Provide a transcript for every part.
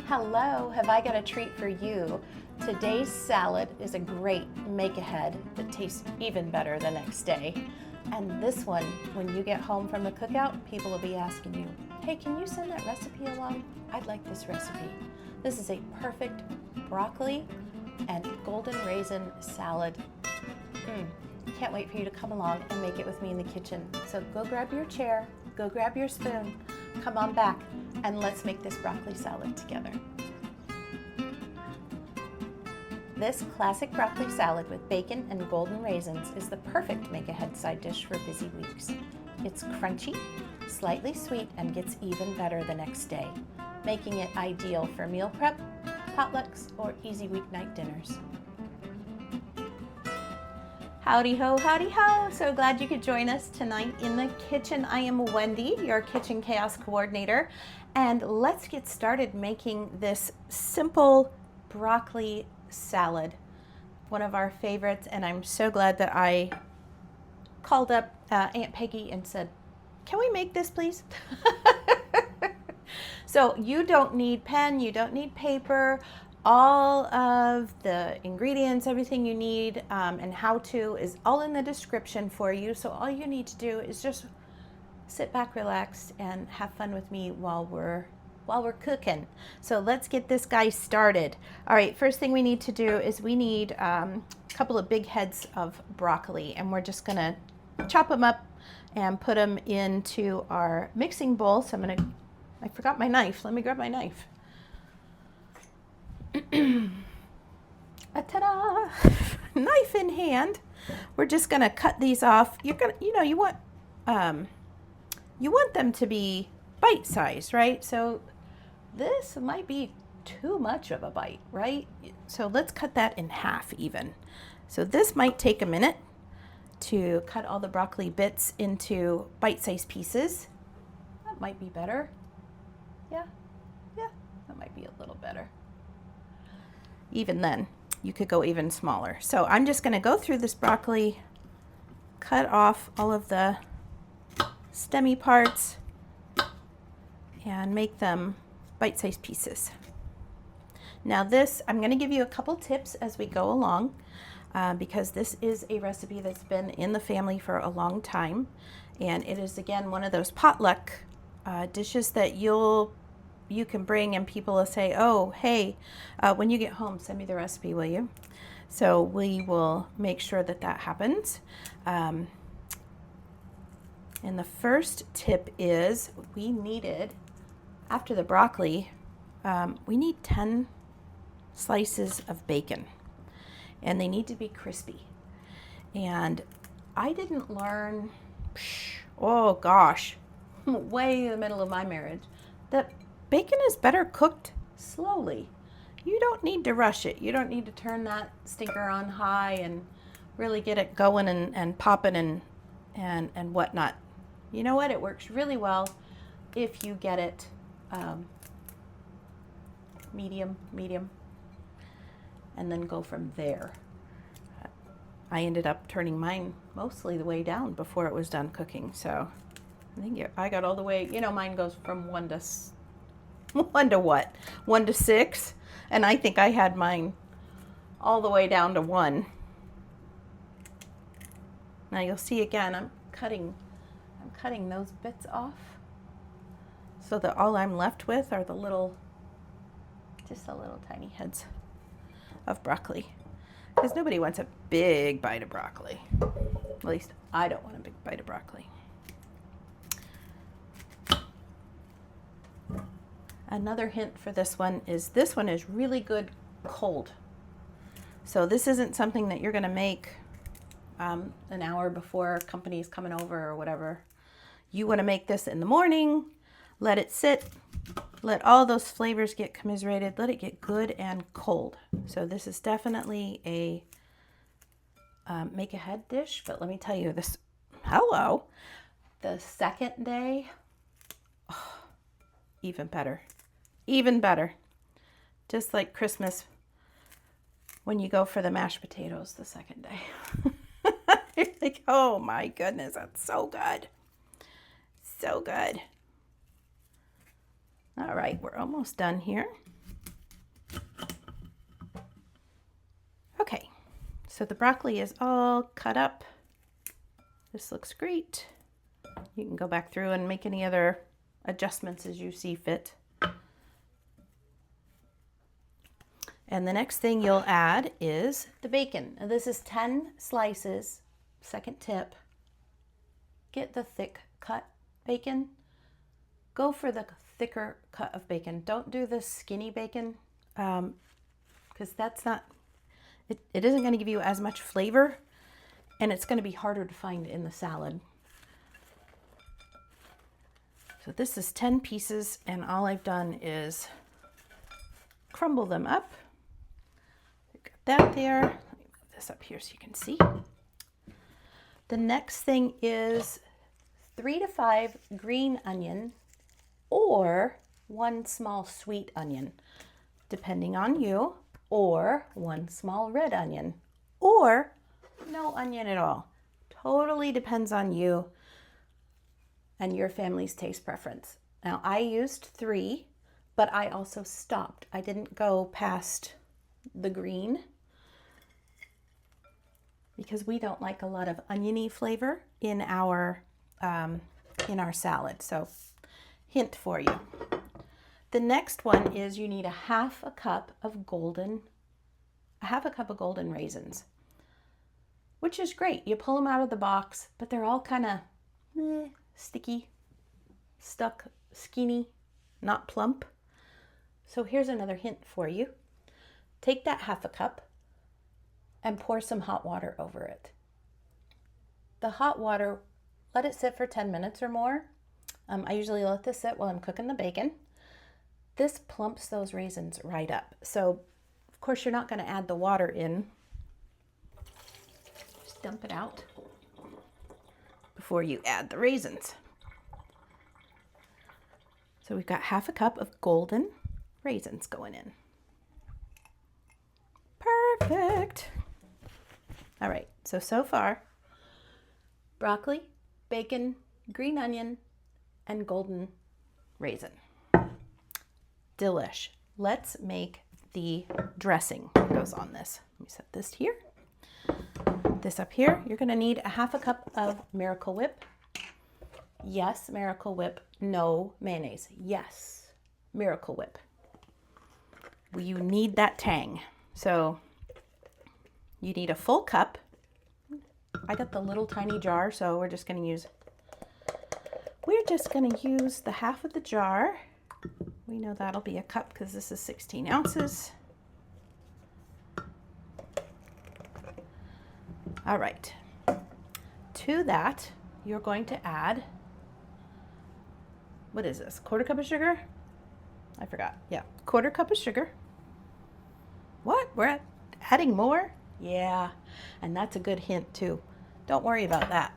Hello, have I got a treat for you? Today's salad is a great make-ahead that tastes even better the next day. And this one, when you get home from the cookout, people will be asking you, hey, can you send that recipe along? I'd like this recipe. This is a perfect broccoli and golden raisin salad. Can't wait for you to come along and make it with me in the kitchen. So go grab your chair, go grab your spoon, come on back, and let's make this broccoli salad together. This classic broccoli salad with bacon and golden raisins is the perfect make-ahead side dish for busy weeks. It's crunchy, slightly sweet, and gets even better the next day, making it ideal for meal prep, potlucks, or easy weeknight dinners. Howdy ho, howdy ho! So glad you could join us tonight in the kitchen. I am Wendy, your kitchen chaos coordinator, and let's get started making this simple broccoli salad, one of our favorites. And I'm so glad that I called up Aunt Peggy and said, can we make this please? So you don't need pen, you don't need paper. All of the ingredients, everything you need, and how to is all in the description for you. So all you need to do is just sit back, relax, and have fun with me while we're cooking. So let's get this guy started. All right, first thing we need to do is we need a couple of big heads of broccoli, and we're just gonna chop them up and put them into our mixing bowl. So I forgot my knife. Let me grab my knife. Ta-da! Knife in hand. We're just gonna cut these off. You want them to be bite-sized, right? So this might be too much of a bite, right? So let's cut that in half even. So this might take a minute to cut all the broccoli bits into bite-sized pieces. That might be better. Yeah, that might be a little better. Even then, you could go even smaller. So I'm just going to go through this broccoli, cut off all of the stemmy parts, and make them bite-sized pieces. Now this, I'm going to give you a couple tips as we go along, because this is a recipe that's been in the family for a long time. And it is, again, one of those potluck dishes that you can bring, and people will say, oh, hey, when you get home, send me the recipe, will you? So we will make sure that that happens. And the first tip is we needed, after the broccoli, we need 10 slices of bacon, and they need to be crispy. And I didn't learn, oh gosh, way in the middle of my marriage, that bacon is better cooked slowly. You don't need to rush it. You don't need to turn that stinker on high and really get it going and popping and whatnot. You know what? It works really well if you get it medium, and then go from there. I ended up turning mine mostly the way down before it was done cooking. So I think I got all the way, mine goes from 1 to 6, and I think I had mine all the way down to 1. Now you'll see again, I'm cutting those bits off so that all I'm left with are just the little tiny heads of broccoli, because nobody wants a big bite of broccoli. At least I don't want a big bite of broccoli. Another hint for this one is really good cold. So this isn't something that you're going to make an hour before company's coming over or whatever. You want to make this in the morning, let it sit, let all those flavors get commiserated, let it get good and cold. So this is definitely a make-ahead dish, but let me tell you this, the second day, even better. Even better. Just like Christmas when you go for the mashed potatoes the second day. You're like, oh my goodness, that's so good. So good. All right, we're almost done here. So the broccoli is all cut up. This looks great. You can go back through and make any other adjustments as you see fit. And the next thing you'll add is the bacon. Now this is 10 slices. Second tip, get the thick cut bacon. Go for the thicker cut of bacon. Don't do the skinny bacon because that's not, it isn't going to give you as much flavor, and it's going to be harder to find in the salad. So this is 10 pieces, and all I've done is crumble them up. Got that there. Let me move this up here so you can see. The next thing is 3 to 5 green onion or 1 small sweet onion, depending on you, or 1 small red onion, or no onion at all. Totally depends on you and your family's taste preference. Now I used 3, but I also stopped. I didn't go past the green because we don't like a lot of oniony flavor in our salad. So hint for you. The next one is you need a half a cup of golden raisins, which is great. You pull them out of the box, but they're all kind of sticky, stuck, skinny, not plump. So here's another hint for you. Take that half a cup and pour some hot water over it. The hot water, let it sit for 10 minutes or more. I usually let this sit while I'm cooking the bacon. This plumps those raisins right up. So, of course, you're not going to add the water in. Just dump it out before you add the raisins. So we've got half a cup of golden raisins going in. Perfect. All right, so far, broccoli, bacon, green onion, and golden raisin. Delish. Let's make the dressing that goes on this. Let me set this here. This up here. You're going to need a half a cup of Miracle Whip. Yes, Miracle Whip. No mayonnaise. Yes, Miracle Whip. You need that tang. So you need a full cup. I got the little tiny jar, so we're just going to use the half of the jar. We know that'll be a cup because this is 16 ounces. All right. To that, you're going to add, what is this? 1/4 cup of sugar? I forgot. Yeah, 1/4 cup of sugar. What? We're adding more? Yeah, and that's a good hint too. Don't worry about that.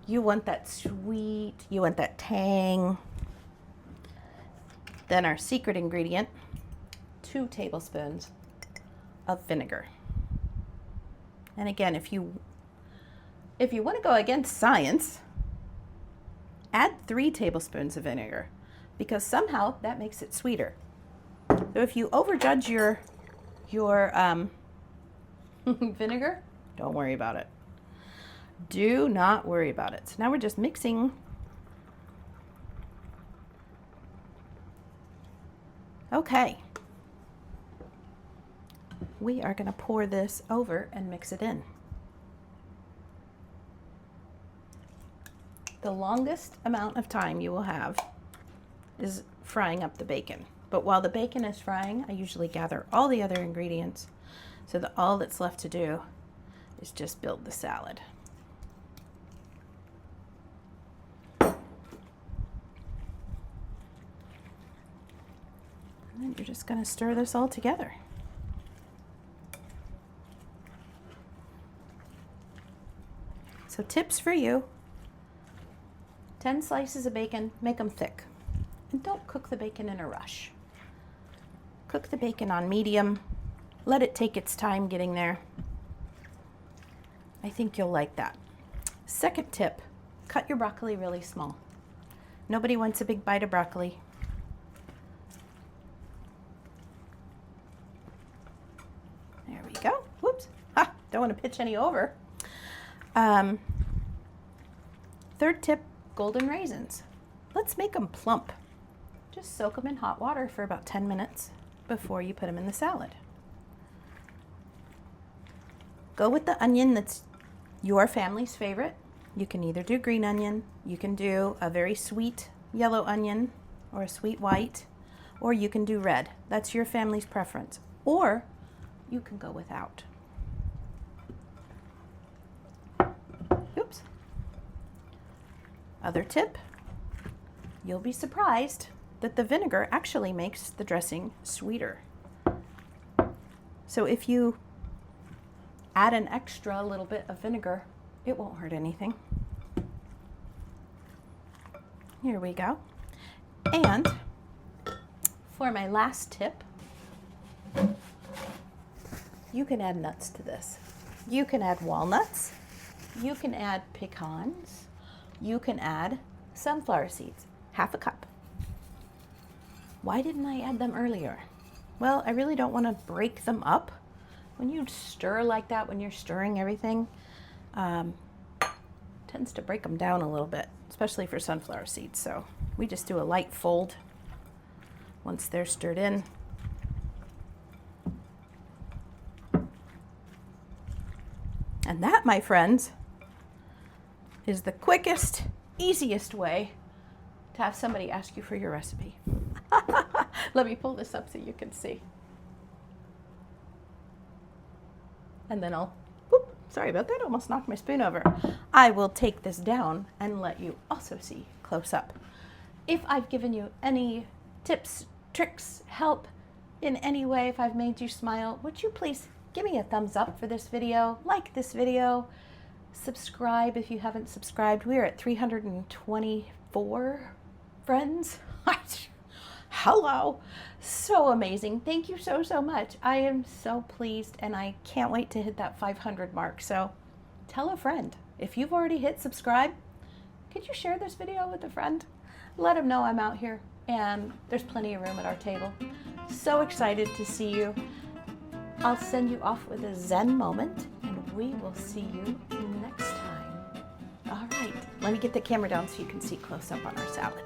You want that sweet, you want that tang. Then our secret ingredient, 2 tablespoons of vinegar. And again, if you want to go against science, add 3 tablespoons of vinegar because somehow that makes it sweeter. So if you overjudge your vinegar, don't worry about it. Do not worry about it. So now we're just mixing. Okay. We are going to pour this over and mix it in. The longest amount of time you will have is frying up the bacon. But while the bacon is frying, I usually gather all the other ingredients so that all that's left to do is just build the salad. And then you're just going to stir this all together. So tips for you. 10 slices of bacon, make them thick. And don't cook the bacon in a rush. Cook the bacon on medium. Let it take its time getting there. I think you'll like that. Second tip, cut your broccoli really small. Nobody wants a big bite of broccoli. There we go. Whoops. Don't want to pitch any over. Third tip, golden raisins. Let's make them plump. Just soak them in hot water for about 10 minutes before you put them in the salad. Go with the onion that's your family's favorite. You can either do green onion, you can do a very sweet yellow onion or a sweet white, or you can do red. That's your family's preference. Or you can go without. Oops. Other tip, you'll be surprised that the vinegar actually makes the dressing sweeter. So if you add an extra little bit of vinegar, it won't hurt anything. Here we go. And for my last tip, you can add nuts to this. You can add walnuts, you can add pecans, you can add sunflower seeds, 1/2 cup. Why didn't I add them earlier? Well, I really don't want to break them up. When you stir like that, when you're stirring everything, tends to break them down a little bit, especially for sunflower seeds. So we just do a light fold once they're stirred in. And that, my friends, is the quickest, easiest way to have somebody ask you for your recipe. Let me pull this up so you can see. And then sorry about that, almost knocked my spoon over. I will take this down and let you also see close up. If I've given you any tips, tricks, help in any way, if I've made you smile, would you please give me a thumbs up for this video, like this video, subscribe if you haven't subscribed. We are at 324 friends. Hello. So amazing. Thank you so, so much. I am so pleased and I can't wait to hit that 500 mark. So tell a friend. If you've already hit subscribe, could you share this video with a friend? Let them know I'm out here and there's plenty of room at our table. So excited to see you. I'll send you off with a Zen moment and we will see you next time. All right, let me get the camera down so you can see close up on our salad.